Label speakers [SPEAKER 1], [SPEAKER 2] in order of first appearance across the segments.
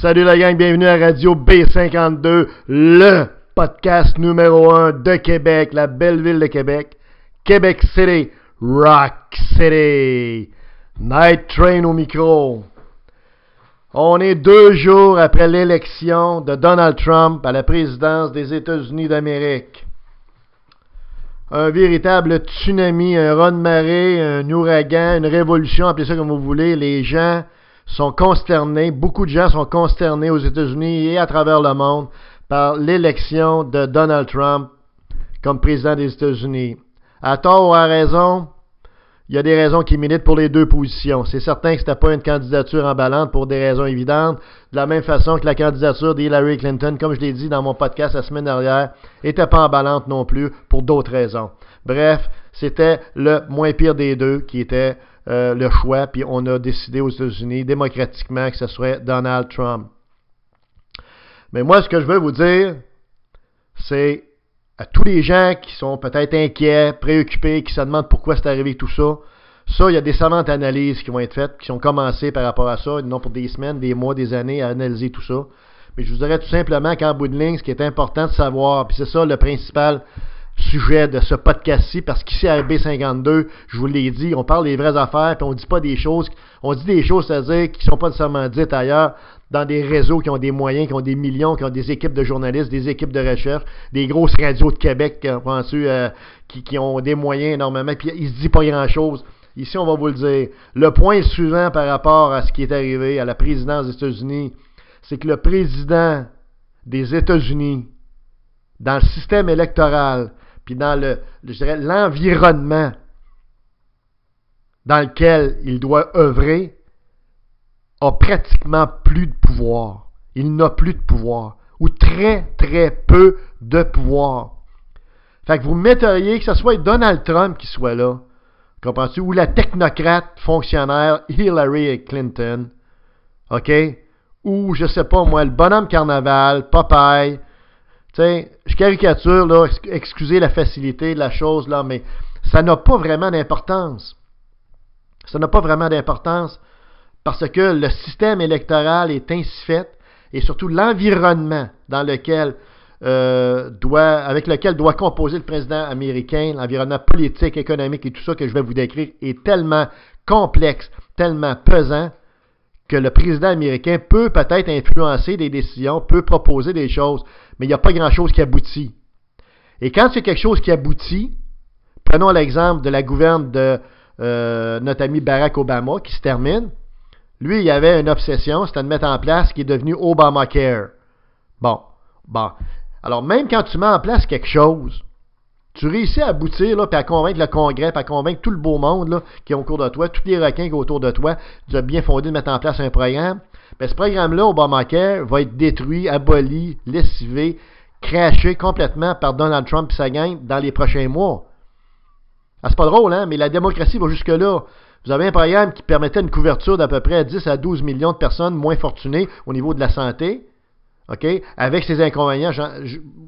[SPEAKER 1] Salut la gang, bienvenue à Radio B52, le podcast numéro 1 de Québec, la belle ville de Québec, Québec City, Rock City, Night Train au micro. On est 2 jours après l'élection de Donald Trump à la présidence des États-Unis d'Amérique. Un véritable tsunami, un raz-de-marée, un ouragan, une révolution, appelez ça comme vous voulez. Les gens sont consternés, beaucoup de gens sont consternés aux États-Unis et à travers le monde par l'élection de Donald Trump comme président des États-Unis. À tort ou à raison, il y a des raisons qui militent pour les deux positions. C'est certain que ce n'était pas une candidature emballante pour des raisons évidentes, de la même façon que la candidature d'Hillary Clinton, comme je l'ai dit dans mon podcast la semaine dernière, n'était pas emballante non plus pour d'autres raisons. Bref, c'était le moins pire des deux qui était le choix, puis on a décidé aux États-Unis démocratiquement que ce serait Donald Trump. Mais moi, ce que je veux vous dire, c'est à tous les gens qui sont peut-être inquiets, préoccupés, qui se demandent pourquoi c'est arrivé tout ça, il y a des savantes analyses qui vont être faites, qui ont commencé par rapport à ça, non pour des semaines, des mois, des années à analyser tout ça. Mais je vous dirais tout simplement qu'en bout de ligne, ce qui est important de savoir, puis c'est ça le principal sujet de ce podcast-ci, parce qu'ici à B52, je vous l'ai dit, on parle des vraies affaires, puis on dit pas des choses, on dit des choses, c'est-à-dire qui sont pas nécessairement dites ailleurs, dans des réseaux qui ont des moyens, qui ont des millions, qui ont des équipes de journalistes, des équipes de recherche, des grosses radios de Québec, qui ont des moyens énormément, puis il se dit pas grand-chose. Ici, on va vous le dire. Le point suivant par rapport à ce qui est arrivé à la présidence des États-Unis, c'est que le président des États-Unis, dans le système électoral, puis dans l'environnement dans lequel il doit œuvrer, a pratiquement plus de pouvoir. Il n'a plus de pouvoir. Ou très, très peu de pouvoir. Fait que vous metteriez que ce soit Donald Trump qui soit là, comprends-tu, ou la technocrate fonctionnaire Hillary Clinton, OK? Ou, je sais pas moi, le bonhomme carnaval, Popeye. Tu sais, je caricature, là, excusez la facilité de la chose, là, mais ça n'a pas vraiment d'importance. Ça n'a pas vraiment d'importance parce que le système électoral est ainsi fait et surtout l'environnement dans lequel avec lequel doit composer le président américain, l'environnement politique, économique et tout ça que je vais vous décrire est tellement complexe, tellement pesant que le président américain peut peut-être influencer des décisions, peut proposer des choses, mais il n'y a pas grand-chose qui aboutit. Et quand c'est quelque chose qui aboutit, prenons l'exemple de la gouverne de notre ami Barack Obama qui se termine. Lui, il avait une obsession, c'était de mettre en place ce qui est devenu Obamacare. Bon. Alors, même quand tu mets en place quelque chose, tu réussis à aboutir, là, puis à convaincre le Congrès, puis à convaincre tout le beau monde là, qui est autour de toi, tous les requins qui sont autour de toi, tu as bien fondé de mettre en place un programme. Mais ce programme-là, Obamacare, va être détruit, aboli, lessivé, craché complètement par Donald Trump et sa gang dans les prochains mois. Ah, c'est pas drôle, hein, mais la démocratie va jusque-là. Vous avez un programme qui permettait une couverture d'à peu près 10 à 12 millions de personnes moins fortunées au niveau de la santé, OK, avec ses inconvénients,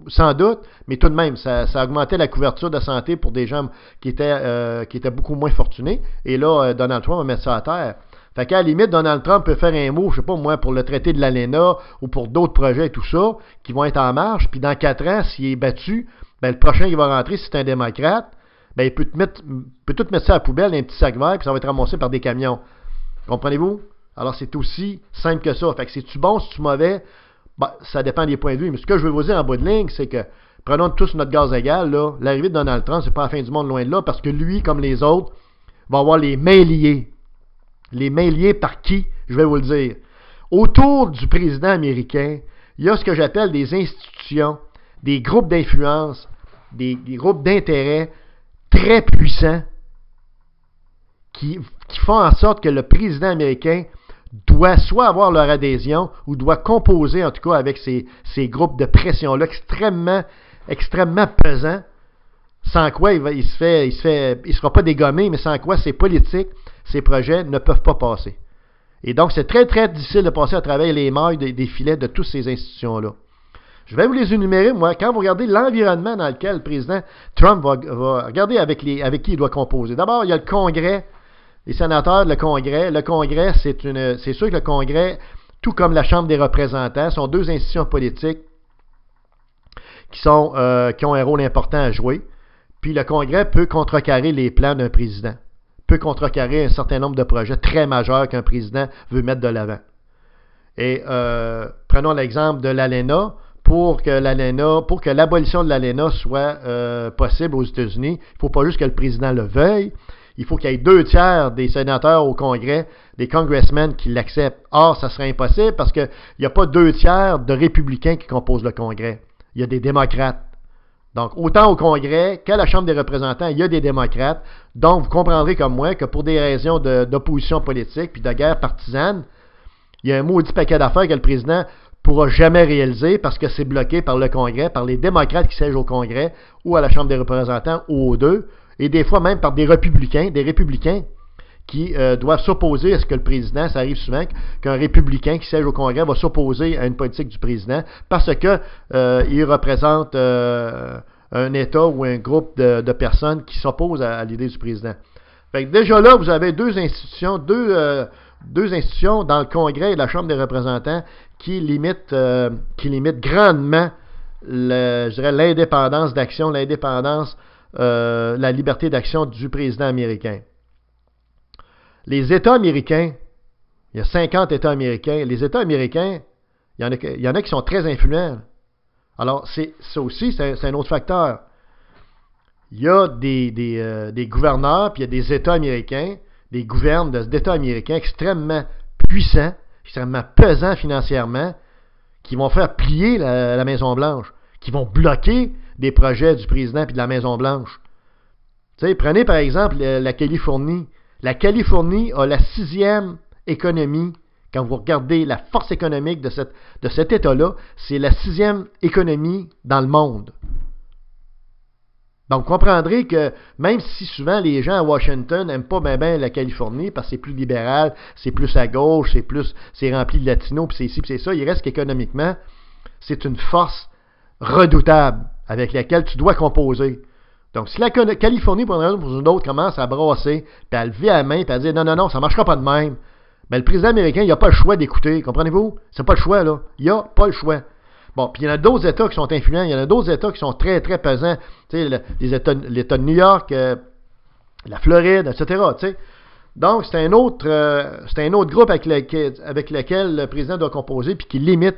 [SPEAKER 1] sans doute, mais tout de même, ça augmentait la couverture de santé pour des gens qui étaient beaucoup moins fortunés. Et là, Donald Trump va mettre ça à terre. Fait qu'à la limite, Donald Trump peut faire un mot, je sais pas moi, pour le traité de l'ALENA ou pour d'autres projets et tout ça, qui vont être en marche. Puis dans 4 ans, s'il est battu, ben le prochain qui va rentrer, si c'est un démocrate, ben il peut tout mettre ça à la poubelle, un petit sac vert, puis ça va être ramassé par des camions. Comprenez-vous? Alors c'est aussi simple que ça. Fait que c'est-tu bon, c'est-tu mauvais? Ben, ça dépend des points de vue. Mais ce que je veux vous dire en bout de ligne, c'est que prenons tous notre gaz égal, là, l'arrivée de Donald Trump, c'est pas la fin du monde loin de là, parce que lui, comme les autres, va avoir les mains liées. Les mains liées par qui? Je vais vous le dire. Autour du président américain, il y a ce que j'appelle des institutions, des groupes d'influence, des groupes d'intérêt très puissants qui font en sorte que le président américain doit soit avoir leur adhésion ou doit composer en tout cas avec ces groupes de pression-là extrêmement pesants, sans quoi il sera pas dégommé, mais sans quoi ses politiques, ses projets ne peuvent pas passer. Et donc, c'est très, très difficile de passer à travers les mailles des filets de toutes ces institutions-là. Je vais vous les énumérer, moi. Quand vous regardez l'environnement dans lequel le président Trump va regarder avec qui il doit composer. D'abord, il y a le Congrès, les sénateurs, le Congrès. Le Congrès, c'est sûr que le Congrès, tout comme la Chambre des représentants, sont deux institutions politiques qui ont un rôle important à jouer. Puis le Congrès peut contrecarrer les plans d'un président, peut contrecarrer un certain nombre de projets très majeurs qu'un président veut mettre de l'avant. Et prenons l'exemple de l'ALENA. Pour que l'abolition de l'ALENA soit possible aux États-Unis, il ne faut pas juste que le président le veuille, il faut qu'il y ait 2/3 des sénateurs au Congrès, des congressmen qui l'acceptent. Or, ça serait impossible parce qu'il n'y a pas 2/3 de républicains qui composent le Congrès. Il y a des démocrates. Donc, autant au Congrès qu'à la Chambre des représentants, il y a des démocrates. Donc, vous comprendrez comme moi que pour des raisons d'opposition politique puis de guerre partisane, il y a un maudit paquet d'affaires que le président ne pourra jamais réaliser parce que c'est bloqué par le Congrès, par les démocrates qui siègent au Congrès ou à la Chambre des représentants ou aux deux, et des fois même par des républicains qui doivent s'opposer à ce que le président, ça arrive souvent qu'un républicain qui siège au Congrès va s'opposer à une politique du président parce que il représente un État ou un groupe de personnes qui s'opposent à l'idée du président. Fait que déjà là, vous avez deux institutions dans le Congrès et la Chambre des représentants qui limitent grandement l'indépendance d'action, la liberté d'action du président américain. Les États américains, il y a 50 États américains, les États américains, il y en a qui sont très influents. Alors, ça aussi, c'est un autre facteur. Il y a des gouverneurs, puis il y a des États américains, des gouvernes d'États américains extrêmement puissants, extrêmement pesants financièrement, qui vont faire plier la Maison-Blanche, qui vont bloquer des projets du président et de la Maison-Blanche. Tu sais, prenez par exemple la Californie. La Californie a la 6e économie. Quand vous regardez la force économique de cet État-là, c'est la 6e économie dans le monde. Donc, vous comprendrez que même si souvent les gens à Washington n'aiment pas bien la Californie parce que c'est plus libéral, c'est plus à gauche, c'est rempli de latinos, puis c'est ci, puis c'est ça, il reste qu'économiquement, c'est une force redoutable avec laquelle tu dois composer. Donc, si la Californie, pour une raison ou pour une autre, commence à brasser, puis à lever la main, puis à dire non, ça ne marchera pas de même, bien, le président américain, il n'a pas le choix d'écouter, comprenez-vous? C'est pas le choix, là. Il n'a pas le choix. Bon, puis il y en a d'autres États qui sont influents, il y en a d'autres États qui sont très, très pesants. Tu sais, l'État de New York, la Floride, etc. Tu sais. Donc, c'est un autre groupe avec lequel le président doit composer puis qui limite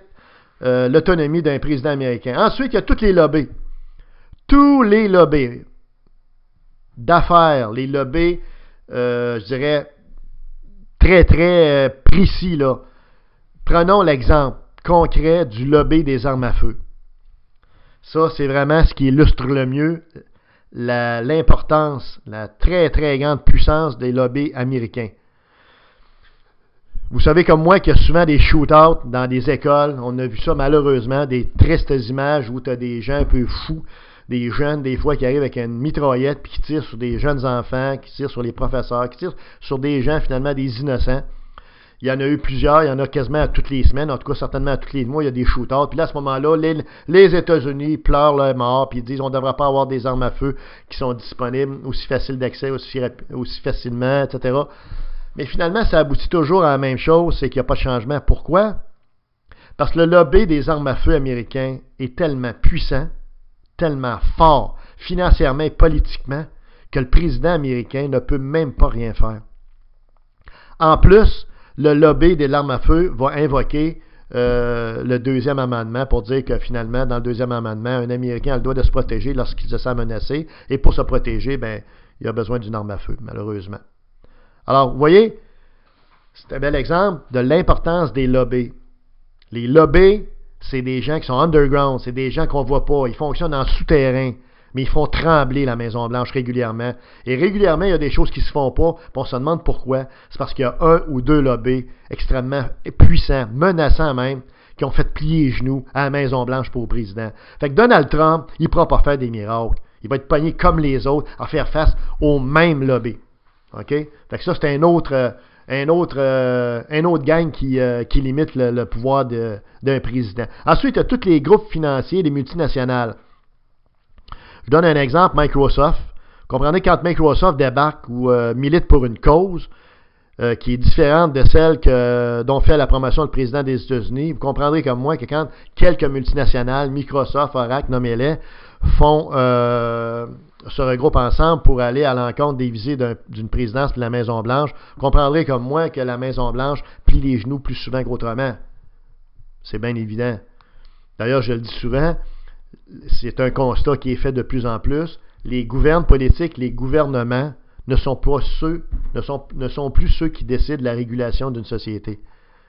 [SPEAKER 1] l'autonomie d'un président américain. Ensuite, il y a tous les lobbies. Tous les lobbies d'affaires, les lobbies, je dirais, très, très précis, là. Prenons l'exemple concret du lobby des armes à feu. Ça, c'est vraiment ce qui illustre le mieux l'importance, la très, très grande puissance des lobbies américains. Vous savez comme moi qu'il y a souvent des shootouts dans des écoles. On a vu ça malheureusement, des tristes images où tu as des gens un peu fous, des jeunes des fois qui arrivent avec une mitraillette puis qui tirent sur des jeunes enfants, qui tirent sur les professeurs, qui tirent sur des gens finalement, des innocents. Il y en a eu plusieurs, il y en a quasiment à toutes les semaines, en tout cas certainement à tous les mois, il y a des shootouts. Puis là, à ce moment-là, les États-Unis pleurent leur mort, puis ils disent on ne devrait pas avoir des armes à feu qui sont disponibles, aussi faciles d'accès, aussi facilement, etc. Mais finalement, ça aboutit toujours à la même chose, c'est qu'il n'y a pas de changement. Pourquoi? Parce que le lobby des armes à feu américains est tellement puissant, tellement fort, financièrement et politiquement, que le président américain ne peut même pas rien faire. En plus, le lobby de l'arme à feu va invoquer le deuxième amendement pour dire que finalement, dans le deuxième amendement, un Américain a le droit de se protéger lorsqu'il se sent menacé. Et pour se protéger, ben, il a besoin d'une arme à feu, malheureusement. Alors, vous voyez, c'est un bel exemple de l'importance des lobbies. Les lobbies, c'est des gens qui sont underground, c'est des gens qu'on ne voit pas. Ils fonctionnent en souterrain. Mais ils font trembler la Maison-Blanche régulièrement. Et régulièrement, il y a des choses qui ne se font pas, puis on se demande pourquoi. C'est parce qu'il y a un ou deux lobbies extrêmement puissants, menaçants même, qui ont fait plier les genoux à la Maison-Blanche pour le président. Fait que Donald Trump, il ne pourra pas faire des miracles. Il va être pogné comme les autres à faire face au même lobby. OK? Fait que ça, c'est un autre gang qui limite le pouvoir d'un président. Ensuite, il y a tous les groupes financiers, les multinationales. Je donne un exemple, Microsoft. Vous comprenez, quand Microsoft débarque ou milite pour une cause, qui est différente de celle dont fait la promotion le président des États-Unis. Vous comprendrez comme moi que quand quelques multinationales, Microsoft, Oracle, nommez-les, se regroupent ensemble pour aller à l'encontre des visées d'une présidence de la Maison-Blanche, vous comprendrez comme moi que la Maison-Blanche plie les genoux plus souvent qu'autrement. C'est bien évident. D'ailleurs, je le dis souvent, c'est un constat qui est fait de plus en plus. Les gouvernements politiques, les gouvernements ne sont plus ceux qui décident de la régulation d'une société.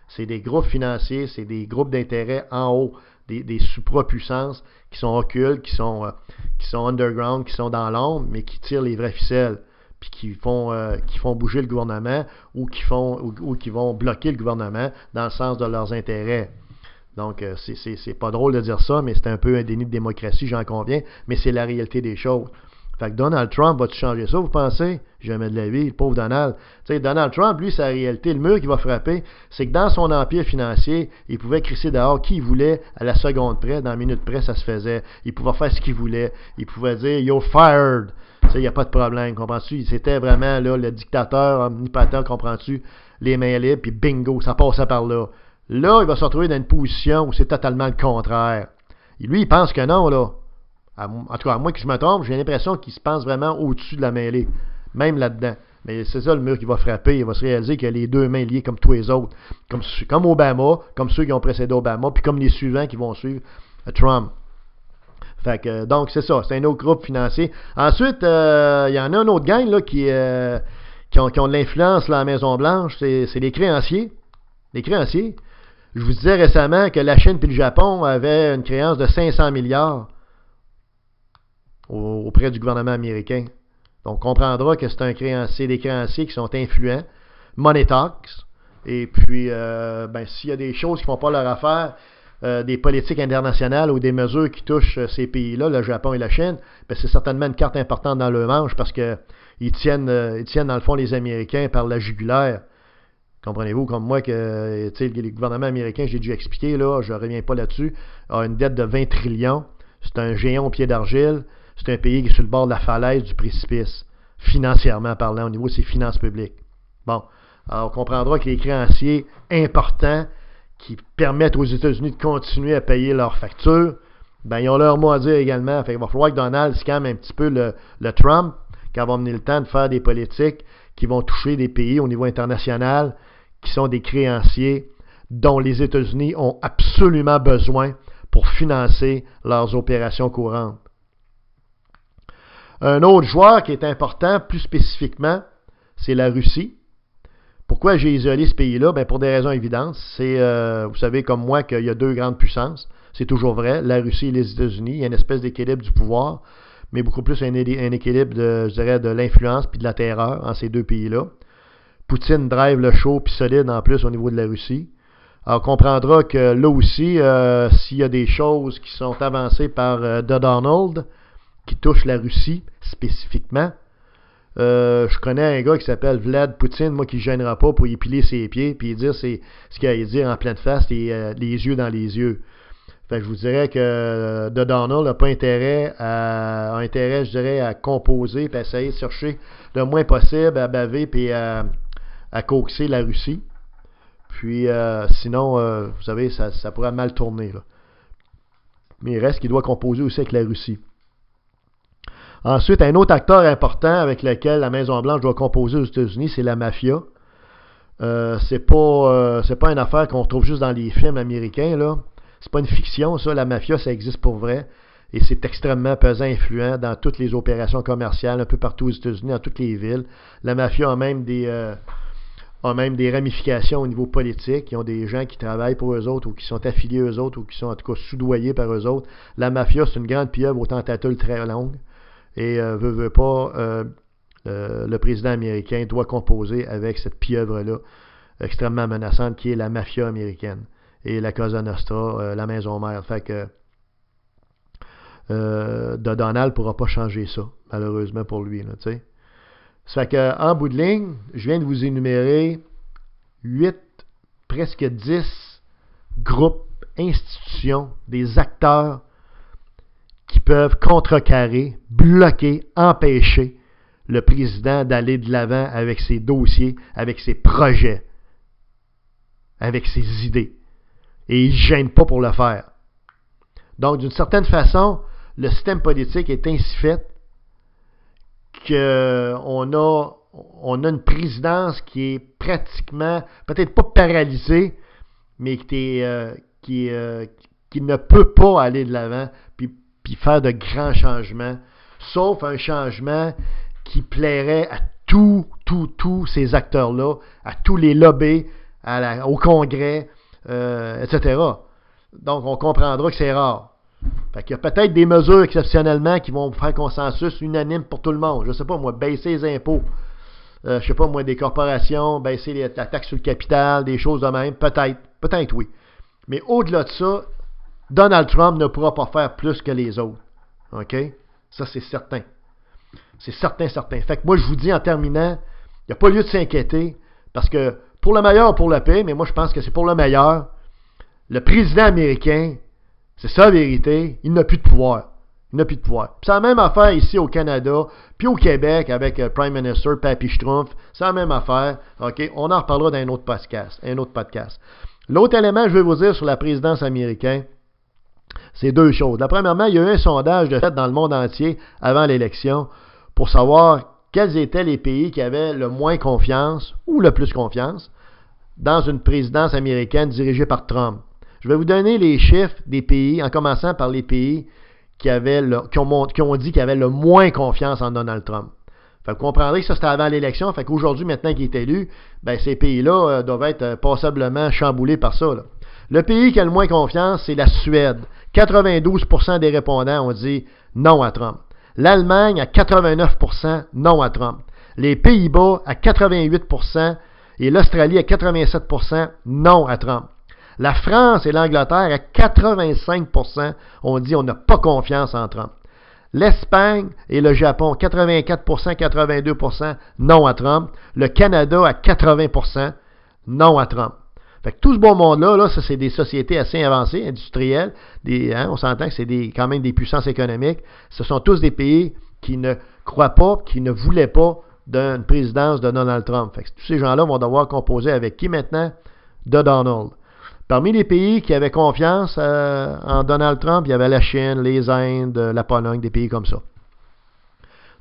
[SPEAKER 1] C'est des groupes financiers, c'est des groupes d'intérêt en haut, des suprapuissances qui sont occultes, qui sont underground, qui sont dans l'ombre, mais qui tirent les vraies ficelles, puis qui font bouger le gouvernement ou qui vont bloquer le gouvernement dans le sens de leurs intérêts. Donc, c'est pas drôle de dire ça, mais c'est un peu un déni de démocratie, j'en conviens, mais c'est la réalité des choses. Fait que Donald Trump va-tu changer ça, vous pensez? Jamais de la vie, le pauvre Donald. Tu sais, Donald Trump, lui, sa réalité, le mur qui va frapper, c'est que dans son empire financier, il pouvait crisser dehors qui il voulait à la seconde près, dans la minute près, ça se faisait. Il pouvait faire ce qu'il voulait. Il pouvait dire « You're fired ». Tu sais, il n'y a pas de problème, comprends-tu? C'était vraiment là, le dictateur omnipotent, comprends-tu? Les mains libres, puis bingo, ça passait par là. Là, il va se retrouver dans une position où c'est totalement le contraire. Et lui, il pense que non, là. En tout cas, à moi que je me trompe, j'ai l'impression qu'il se pense vraiment au-dessus de la mêlée, même là-dedans. Mais c'est ça le mur qui va frapper. Il va se réaliser qu'il a les deux mains liées comme tous les autres. Comme Obama, comme ceux qui ont précédé Obama, puis comme les suivants qui vont suivre Trump. Fait que, donc, c'est ça. C'est un autre groupe financier. Ensuite, il y en a un autre gang là, qui ont de l'influence là, à la Maison-Blanche. C'est les créanciers. Les créanciers. Je vous disais récemment que la Chine et le Japon avaient une créance de 500 milliards auprès du gouvernement américain. Donc, on comprendra que c'est des créanciers qui sont influents, money talks, et puis, s'il y a des choses qui ne font pas leur affaire, des politiques internationales ou des mesures qui touchent ces pays-là, le Japon et la Chine, c'est certainement une carte importante dans le manche parce qu'ils tiennent, dans le fond, les Américains par la jugulaire. Comprenez-vous, comme moi, que le gouvernement américain, j'ai dû expliquer, là, je ne reviens pas là-dessus, a une dette de 20 trillions. C'est un géant au pied d'argile. C'est un pays qui est sur le bord de la falaise du précipice, financièrement parlant, au niveau de ses finances publiques. Bon, alors on comprendra que les créanciers importants qui permettent aux États-Unis de continuer à payer leurs factures, ils ont leur mot à dire également. Fait qu'il va falloir que Donald se calme un petit peu le Trump, quand va venir le temps de faire des politiques qui vont toucher des pays au niveau international, qui sont des créanciers dont les États-Unis ont absolument besoin pour financer leurs opérations courantes. Un autre joueur qui est important, plus spécifiquement, c'est la Russie. Pourquoi j'ai isolé ce pays-là? Pour des raisons évidentes. C'est, vous savez comme moi qu'il y a deux grandes puissances. C'est toujours vrai, la Russie et les États-Unis. Il y a une espèce d'équilibre du pouvoir, mais beaucoup plus un équilibre de l'influence puis de la terreur en ces deux pays-là. Poutine drive le show puis solide en plus au niveau de la Russie. Alors, on comprendra que là aussi, s'il y a des choses qui sont avancées par Donald, qui touchent la Russie spécifiquement, je connais un gars qui s'appelle Vlad Poutine, moi qui ne gênera pas pour y piler ses pieds puis dire ce qu'il a à dire en pleine face, les yeux dans les yeux. Fait que je vous dirais que Donald n'a pas intérêt, je dirais, à composer et à essayer de chercher le moins possible à baver et à coaxer la Russie. Puis sinon, vous savez, ça pourrait mal tourner, là. Mais il reste qu'il doit composer aussi avec la Russie. Ensuite, un autre acteur important avec lequel la Maison-Blanche doit composer aux États-Unis, c'est la mafia. C'est pas une affaire qu'on trouve juste dans les films américains, là. C'est pas une fiction, ça. La mafia, ça existe pour vrai. Et c'est extrêmement pesant et influent dans toutes les opérations commerciales, un peu partout aux États-Unis, dans toutes les villes. La mafia a même des ramifications au niveau politique. Ils ont des gens qui travaillent pour eux autres ou qui sont affiliés eux autres ou qui sont en tout cas soudoyés par eux autres. La mafia, c'est une grande pieuvre aux tentatules très longues. Et veut pas, le président américain doit composer avec cette pieuvre-là extrêmement menaçante qui est la mafia américaine et la Cosa Nostra, la maison mère. Fait que Donald ne pourra pas changer ça, malheureusement pour lui. Là, ça fait qu'en bout de ligne, je viens de vous énumérer 8, presque 10 groupes, institutions, des acteurs qui peuvent contrecarrer, bloquer, empêcher le président d'aller de l'avant avec ses dossiers, avec ses projets, avec ses idées. Et il ne gêne pas pour le faire. Donc, d'une certaine façon, le système politique est ainsi fait qu'on a une présidence qui est pratiquement, peut-être pas paralysée, mais qui ne peut pas aller de l'avant puis faire de grands changements, sauf un changement qui plairait à tous ces acteurs-là, à tous les lobbies, au Congrès, etc. Donc, on comprendra que c'est rare. Fait qu'il y a peut-être des mesures exceptionnellement qui vont faire consensus unanime pour tout le monde. Je ne sais pas, moi, baisser les impôts. Je ne sais pas, moi, des corporations, baisser la taxe sur le capital, des choses de même. Peut-être oui. Mais au-delà de ça, Donald Trump ne pourra pas faire plus que les autres. OK? Ça, c'est certain. C'est certain. Fait que moi, je vous dis en terminant, il n'y a pas lieu de s'inquiéter, parce que pour le meilleur ou pour le pire, mais moi, je pense que c'est pour le meilleur, le président américain, c'est ça la vérité, il n'a plus de pouvoir. Puis c'est la même affaire ici au Canada, puis au Québec avec le Prime Minister Papy Schtroumpf, c'est la même affaire. OK? On en reparlera dans un autre podcast. L'autre élément que je vais vous dire sur la présidence américaine, c'est deux choses. Premièrement, il y a eu un sondage de fait dans le monde entier avant l'élection pour savoir quels étaient les pays qui avaient le moins confiance ou le plus confiance dans une présidence américaine dirigée par Trump. Je vais vous donner les chiffres des pays, en commençant par les pays qui ont dit qu'ils avaient le moins confiance en Donald Trump. Fait que vous comprendrez que ça, c'était avant l'élection. Fait qu'aujourd'hui, maintenant qu'il est élu, ben, ces pays-là doivent être passablement chamboulés par ça. Là. Le pays qui a le moins confiance, c'est la Suède. 92% des répondants ont dit non à Trump. L'Allemagne, à 89% non à Trump. Les Pays-Bas, à 88%. Et l'Australie, à 87% non à Trump. La France et l'Angleterre, à 85%, ont dit on n'a pas confiance en Trump. L'Espagne et le Japon, 84%, 82% non à Trump. Le Canada, à 80% non à Trump. Fait que tout ce beau monde-là, ça c'est des sociétés assez avancées, industrielles. On s'entend que c'est quand même des puissances économiques. Ce sont tous des pays qui ne croient pas, qui ne voulaient pas d'une présidence de Donald Trump. Fait que tous ces gens-là vont devoir composer avec qui maintenant? De Donald. Parmi les pays qui avaient confiance en Donald Trump, il y avait la Chine, les Indes, la Pologne, des pays comme ça.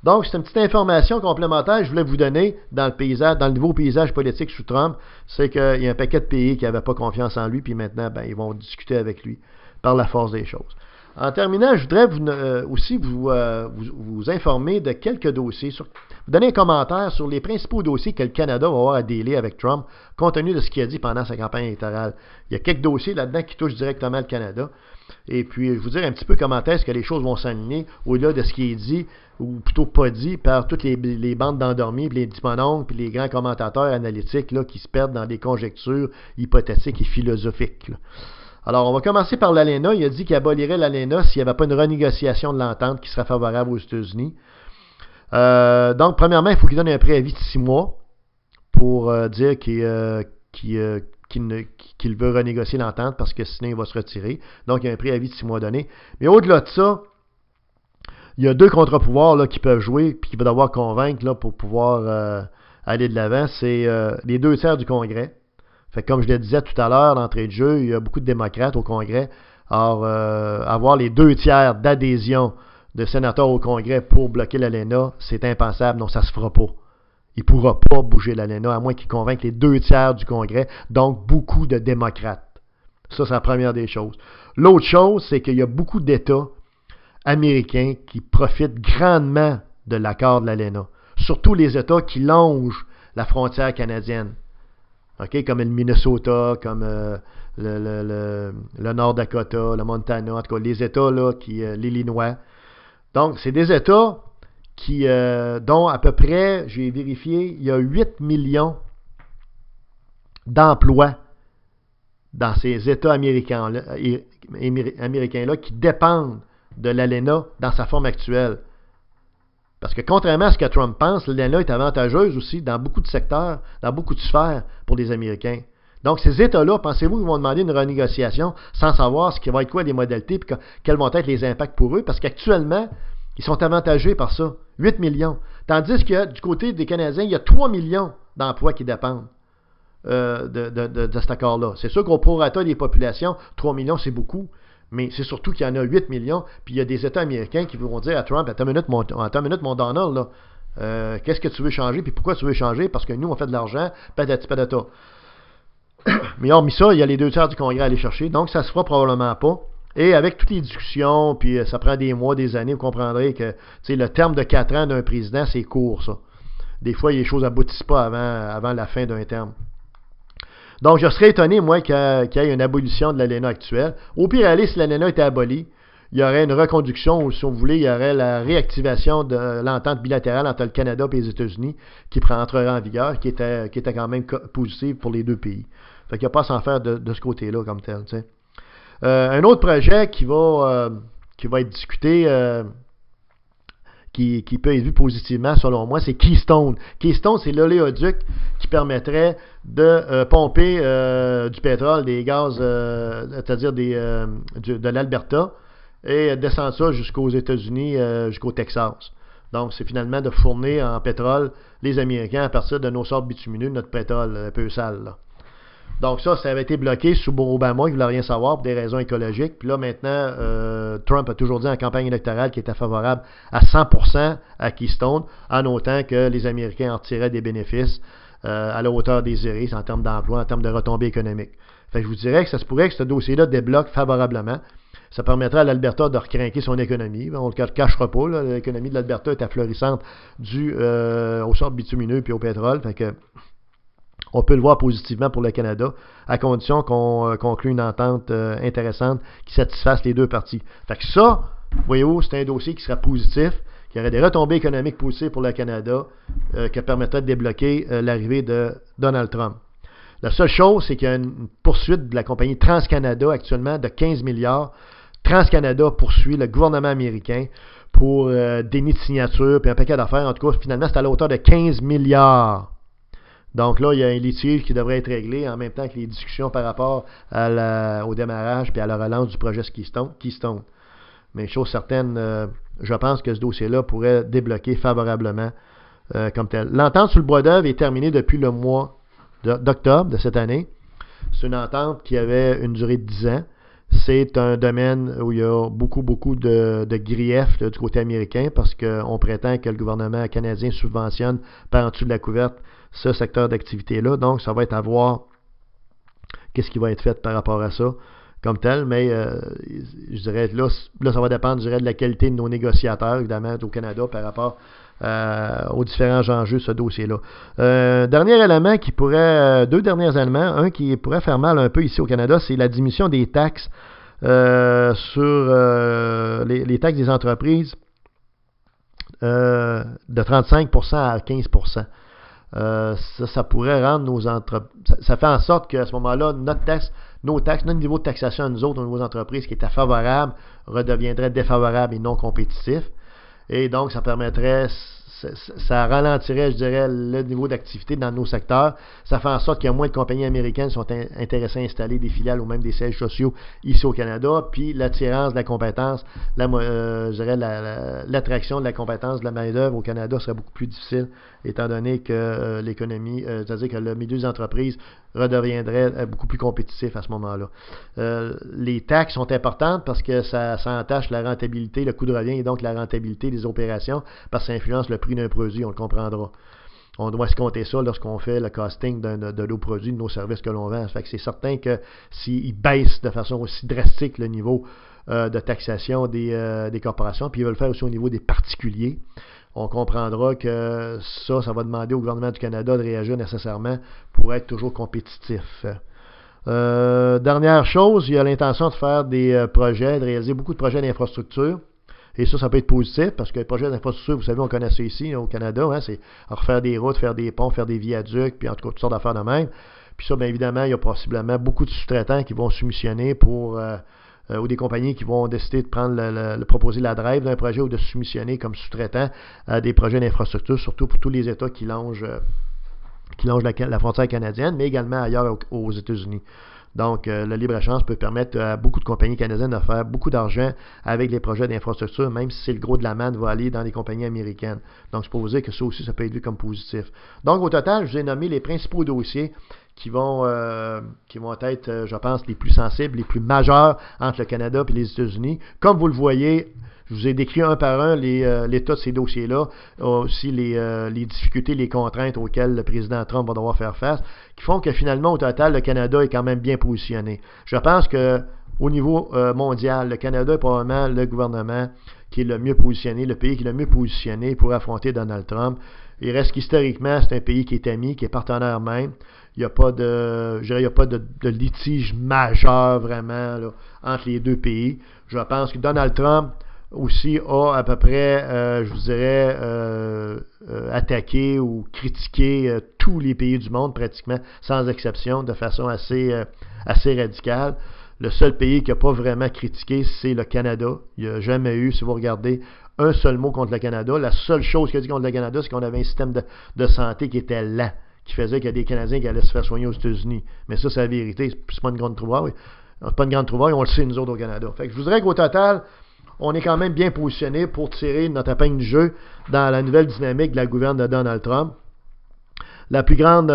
[SPEAKER 1] Donc, c'est une petite information complémentaire que je voulais vous donner dans le nouveau paysage politique sous Trump. C'est qu'il y a un paquet de pays qui n'avaient pas confiance en lui, puis maintenant, ils vont discuter avec lui par la force des choses. En terminant, je voudrais aussi vous informer de quelques dossiers, vous donner un commentaire sur les principaux dossiers que le Canada va avoir à délai avec Trump, compte tenu de ce qu'il a dit pendant sa campagne électorale. Il y a quelques dossiers là-dedans qui touchent directement le Canada. Et puis, je vous dire un petit peu comment est-ce que les choses vont s'aligner au-delà de ce qui est dit, ou plutôt pas dit, par toutes les bandes d'endormis, puis les diplomates, puis les grands commentateurs analytiques là, qui se perdent dans des conjectures hypothétiques et philosophiques. Là. Alors, on va commencer par l'ALENA. Il a dit qu'il abolirait l'ALENA s'il n'y avait pas une renégociation de l'entente qui serait favorable aux États-Unis. Donc, premièrement, il faut qu'il donne un préavis de 6 mois pour dire qu'il veut renégocier l'entente parce que sinon il va se retirer. Donc, il y a un préavis de 6 mois donné. Mais au-delà de ça, il y a 2 contre-pouvoirs là, qui peuvent jouer puis qu'il va devoir convaincre là, pour pouvoir aller de l'avant. C'est les 2 tiers du Congrès. Fait que comme je le disais tout à l'heure, d'entrée de jeu, il y a beaucoup de démocrates au Congrès. Alors, avoir les 2 tiers d'adhésion de sénateurs au Congrès pour bloquer l'ALENA, c'est impensable. Non, ça ne se fera pas. Il ne pourra pas bouger l'ALENA, à moins qu'il convainque les 2 tiers du Congrès, donc beaucoup de démocrates. Ça, c'est la première des choses. L'autre chose, c'est qu'il y a beaucoup d'États américains qui profitent grandement de l'accord de l'ALENA. Surtout les États qui longent la frontière canadienne. Okay? Comme le Minnesota, comme le Nord Dakota, le Montana, en tout cas les États, là, l'Illinois. Donc, c'est des États dont à peu près, j'ai vérifié, il y a 8 millions d'emplois dans ces États américains-là qui dépendent de l'ALENA dans sa forme actuelle. Parce que contrairement à ce que Trump pense, l'ALENA est avantageuse aussi dans beaucoup de secteurs, dans beaucoup de sphères pour les Américains. Donc, ces États-là, pensez-vous qu'ils vont demander une renégociation sans savoir ce qui va être quoi les modalités et quels vont être les impacts pour eux? Parce qu'actuellement, ils sont avantagés par ça. 8 millions. Tandis que du côté des Canadiens, il y a 3 millions d'emplois qui dépendent de cet accord-là. C'est sûr qu'au prorata des populations, 3 millions, c'est beaucoup. Mais c'est surtout qu'il y en a 8 millions, puis il y a des États américains qui vont dire à Trump, attends une minute, mon Donald, là, qu'est-ce que tu veux changer, puis pourquoi tu veux changer? Parce que nous, on fait de l'argent, patati patata. Mais hormis ça, il y a les 2 tiers du Congrès à aller chercher, donc ça se fera probablement pas. Et avec toutes les discussions, puis ça prend des mois, des années, vous comprendrez que le terme de 4 ans d'un président, c'est court, ça. Des fois, les choses n'aboutissent pas avant la fin d'un terme. Donc, je serais étonné, moi, qu'il y ait une abolition de l'ALENA actuelle. Au pire, aller, si l'ALENA était abolie, il y aurait une reconduction, ou si vous voulez, il y aurait la réactivation de l'entente bilatérale entre le Canada et les États-Unis qui entrerait en vigueur, qui était quand même positive pour les deux pays. Fait qu'il n'y a pas à s'en faire de ce côté-là comme tel. Un autre projet qui va être discuté, qui peut être vu positivement, selon moi, c'est Keystone. Keystone, c'est l'oléoduc qui permettrait de pomper du pétrole, des gaz, c'est-à-dire de l'Alberta, et descendre ça jusqu'aux États-Unis, jusqu'au Texas. Donc, c'est finalement de fournir en pétrole les Américains à partir de nos sortes bitumineux, notre pétrole un peu sale, là. Donc ça avait été bloqué sous Obama, il ne voulait rien savoir pour des raisons écologiques. Puis là, maintenant, Trump a toujours dit en campagne électorale qu'il était favorable à 100% à Keystone, en autant que les Américains en tiraient des bénéfices à la hauteur désirée en termes d'emploi, en termes de retombées économiques. Fait que je vous dirais que ça se pourrait que ce dossier-là débloque favorablement. Ça permettrait à l'Alberta de recrinquer son économie. On ne le cachera pas, là, l'économie de l'Alberta est florissante due aux sortes bitumineux et au pétrole. Fait que on peut le voir positivement pour le Canada, à condition qu'on conclue une entente intéressante qui satisfasse les deux parties. Fait que ça, voyez-vous, c'est un dossier qui sera positif, qui aurait des retombées économiques positives pour le Canada, qui permettrait de débloquer l'arrivée de Donald Trump. La seule chose, c'est qu'il y a une poursuite de la compagnie TransCanada actuellement de 15 milliards. TransCanada poursuit le gouvernement américain pour déni de signature puis un paquet d'affaires. En tout cas, finalement, c'est à la hauteur de 15 milliards. Donc là, il y a un litige qui devrait être réglé en même temps que les discussions par rapport au démarrage et à la relance du projet Keystone. Mais chose certaine, je pense que ce dossier-là pourrait débloquer favorablement comme tel. L'entente sur le bois d'œuvre est terminée depuis le mois d'octobre de cette année. C'est une entente qui avait une durée de 10 ans. C'est un domaine où il y a beaucoup de griefs là, du côté américain parce qu'on prétend que le gouvernement canadien subventionne par en dessous de la couverte ce secteur d'activité-là. Donc, ça va être à voir qu'est-ce qui va être fait par rapport à ça comme tel. Mais je dirais, là, ça va dépendre, je dirais, de la qualité de nos négociateurs, évidemment, au Canada par rapport aux différents enjeux de ce dossier-là. Dernier élément qui pourrait, deux derniers éléments, un qui pourrait faire mal un peu ici au Canada, c'est la diminution des taxes sur les taxes des entreprises de 35% à 15%. Ça pourrait rendre nos entreprises. Ça fait en sorte qu'à ce moment-là, notre niveau de taxation à nous autres, aux nouveaux entreprises qui étaient favorables, redeviendrait défavorable et non compétitif. Et donc, ça permettrait, ça ralentirait, je dirais, le niveau d'activité dans nos secteurs. Ça fait en sorte qu'il y a moins de compagnies américaines qui sont intéressées à installer des filiales ou même des sièges sociaux ici au Canada. Puis l'attirance de la compétence, je dirais l'attraction de la compétence de la main-d'œuvre au Canada serait beaucoup plus difficile, étant donné que l'économie, c'est-à-dire que le milieu des entreprises redeviendrait beaucoup plus compétitif à ce moment-là. Les taxes sont importantes parce que ça entache la rentabilité, le coût de revient et donc la rentabilité des opérations parce que ça influence le prix d'un produit, on le comprendra. On doit se compter ça lorsqu'on fait le costing de nos produits, de nos services que l'on vend. Ça fait que c'est certain que s'ils baissent de façon aussi drastique le niveau de taxation des corporations, puis ils veulent le faire aussi au niveau des particuliers, on comprendra que ça va demander au gouvernement du Canada de réagir nécessairement pour être toujours compétitif. Dernière chose, il y a l'intention de faire des projets, de réaliser beaucoup de projets d'infrastructure. Et ça peut être positif parce que les projets d'infrastructure, vous savez, on connaît ça ici au Canada, hein, c'est refaire des routes, faire des ponts, faire des viaducs, puis en tout cas, toutes sortes d'affaires de même. Puis ça, bien évidemment, il y a possiblement beaucoup de sous-traitants qui vont soumissionner ou des compagnies qui vont décider de prendre proposer la drive d'un projet ou de soumissionner comme sous-traitant à des projets d'infrastructure, surtout pour tous les États qui longent la frontière canadienne, mais également ailleurs aux États-Unis. Donc, le libre-échange peut permettre à beaucoup de compagnies canadiennes de faire beaucoup d'argent avec les projets d'infrastructure, même si c'est le gros de la manne va aller dans les compagnies américaines. Donc, c'est pour vous dire que ça aussi, ça peut être vu comme positif. Donc, au total, je vous ai nommé les principaux dossiers qui vont être, je pense, les plus sensibles, les plus majeurs entre le Canada et les États-Unis. Comme vous le voyez, je vous ai décrit un par un l'état de ces dossiers-là, aussi les difficultés, les contraintes auxquelles le président Trump va devoir faire face, qui font que finalement, au total, le Canada est quand même bien positionné. Je pense que au niveau mondial, le Canada est probablement le gouvernement qui est le mieux positionné, le pays qui est le mieux positionné pour affronter Donald Trump. Il reste qu'historiquement, c'est un pays qui est ami, qui est partenaire même. Il n'y a pas de litige majeur vraiment là, entre les deux pays. Je pense que Donald Trump aussi a à peu près, je vous dirais, attaqué ou critiqué tous les pays du monde pratiquement, sans exception, de façon assez radicale. Le seul pays qui n'a pas vraiment critiqué, c'est le Canada. Il n'y a jamais eu, si vous regardez, un seul mot contre le Canada. La seule chose qu'il a dit contre le Canada, c'est qu'on avait un système de santé qui était lent, qui faisait qu'il y a des Canadiens qui allaient se faire soigner aux États-Unis. Mais ça, c'est la vérité. C'est pas une grande trouvaille. C'est pas une grande trouvaille, on le sait, nous autres, au Canada. Fait que je vous dirais qu'au total, on est quand même bien positionné pour tirer notre épingle du jeu dans la nouvelle dynamique de la gouverne de Donald Trump. La plus grande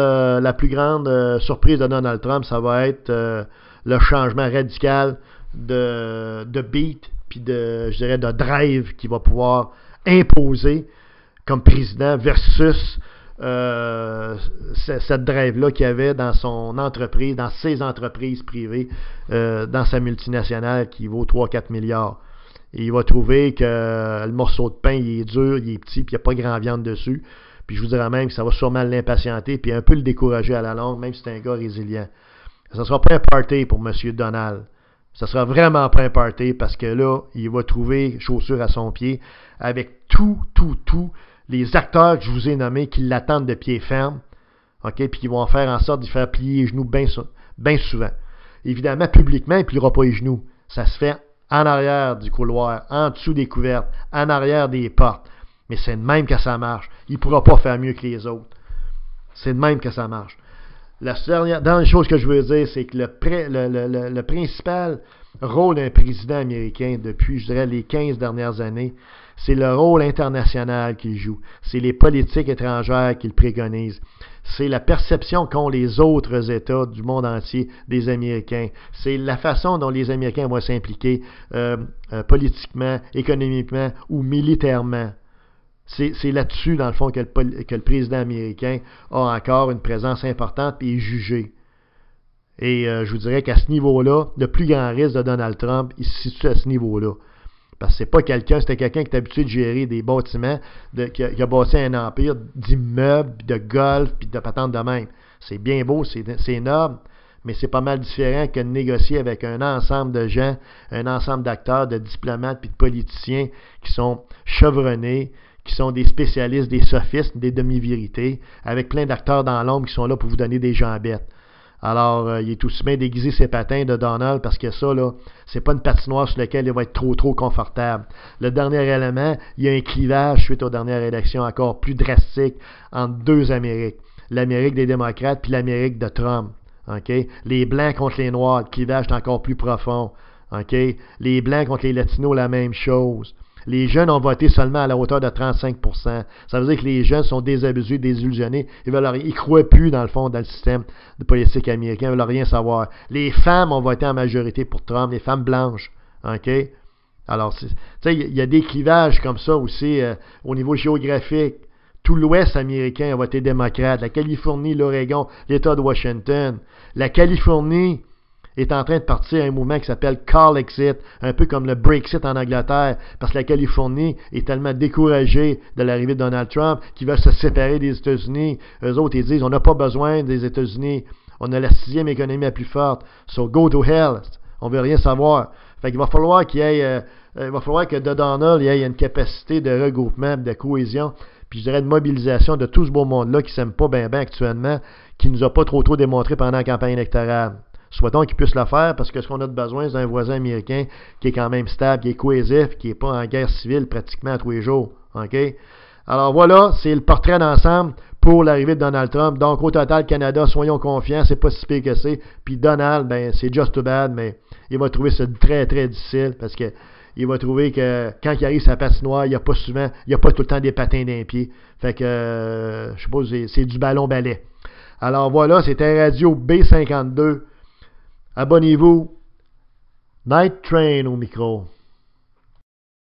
[SPEAKER 1] surprise de Donald Trump, ça va être le changement radical de beat, puis je dirais de drive qu'il va pouvoir imposer comme président versus cette drive-là qu'il avait dans son entreprise, dans ses entreprises privées, dans sa multinationale qui vaut 3-4 milliards. Et il va trouver que le morceau de pain, il est dur, il est petit, puis il n'y a pas grand viande dessus. Puis je vous dirais même que ça va sûrement l'impatienter, puis un peu le décourager à la longue, même si c'est un gars résilient. Ça ne sera pas un party pour M. Donald. Ça sera vraiment pas un party parce que là, il va trouver chaussure à son pied avec tous les acteurs que je vous ai nommés qui l'attendent de pied ferme, OK, puis qui vont faire en sorte de faire plier les genoux bien souvent. Évidemment, publiquement, il ne pliera pas les genoux. Ça se fait en arrière du couloir, en dessous des couvertes, en arrière des portes. Mais c'est de même que ça marche. Il ne pourra pas faire mieux que les autres. C'est de même que ça marche. La dernière chose que je veux dire, c'est que le principal rôle d'un président américain depuis, je dirais, les 15 dernières années, c'est le rôle international qu'il joue. C'est les politiques étrangères qu'il préconise. C'est la perception qu'ont les autres États du monde entier des Américains. C'est la façon dont les Américains vont s'impliquer politiquement, économiquement ou militairement. C'est là-dessus, dans le fond, que le président américain a encore une présence importante et est jugé. Et je vous dirais qu'à ce niveau-là, le plus grand risque de Donald Trump, il se situe à ce niveau-là. Parce que c'était quelqu'un qui est habitué de gérer des bâtiments, qui a bâti un empire d'immeubles, de golf, puis de patentes de même. C'est bien beau, c'est noble, mais c'est pas mal différent que de négocier avec un ensemble de gens, un ensemble d'acteurs, de diplomates, puis de politiciens qui sont chevronnés, qui sont des spécialistes, des sophistes, des demi-vérités, avec plein d'acteurs dans l'ombre qui sont là pour vous donner des jambettes. Alors, il est aussi bien déguisé ses patins de Donald parce que ça, là, c'est pas une patinoire sur laquelle il va être trop confortable. Le dernier élément, il y a un clivage suite aux dernières élections encore plus drastique entre deux Amériques. L'Amérique des démocrates puis l'Amérique de Trump. Okay? Les Blancs contre les Noirs, le clivage est encore plus profond. Okay? Les Blancs contre les Latinos, la même chose. Les jeunes ont voté seulement à la hauteur de 35%. Ça veut dire que les jeunes sont désabusés, désillusionnés. Ils ne croient plus, dans le fond, dans le système de politique américain. Ils ne veulent rien savoir. Les femmes ont voté en majorité pour Trump, les femmes blanches. OK? Alors, il y a des clivages comme ça aussi au niveau géographique. Tout l'Ouest américain a voté démocrate. La Californie, l'Oregon, l'État de Washington. La Californie est en train de partir à un mouvement qui s'appelle Call Exit, un peu comme le Brexit en Angleterre, parce que la Californie est tellement découragée de l'arrivée de Donald Trump qu'ils veulent se séparer des États-Unis. Eux autres, ils disent, on n'a pas besoin des États-Unis. On a la 6e économie la plus forte. So go to hell. On ne veut rien savoir. Fait qu'il va falloir que de Donald, il y ait une capacité de regroupement, de cohésion, puis je dirais de mobilisation de tout ce beau monde-là qui ne s'aime pas bien actuellement, qui ne nous a pas trop démontré pendant la campagne électorale. Souhaitons qu'il puisse le faire parce que ce qu'on a de besoin, c'est un voisin américain qui est quand même stable, qui est cohésif, qui n'est pas en guerre civile pratiquement à tous les jours. OK? Alors voilà, c'est le portrait d'ensemble pour l'arrivée de Donald Trump. Donc, au total, Canada, soyons confiants, c'est pas si pire que c'est. Puis Donald, ben, c'est just too bad, mais il va trouver ça très, très difficile parce que il va trouver que quand il arrive sa patinoire, il n'y a pas souvent, il n'y a pas tout le temps des patins d'un pied. Fait que, je suppose, c'est du ballon-balai. Alors voilà, c'était Radio B52. Abonnez-vous. Night Train au micro.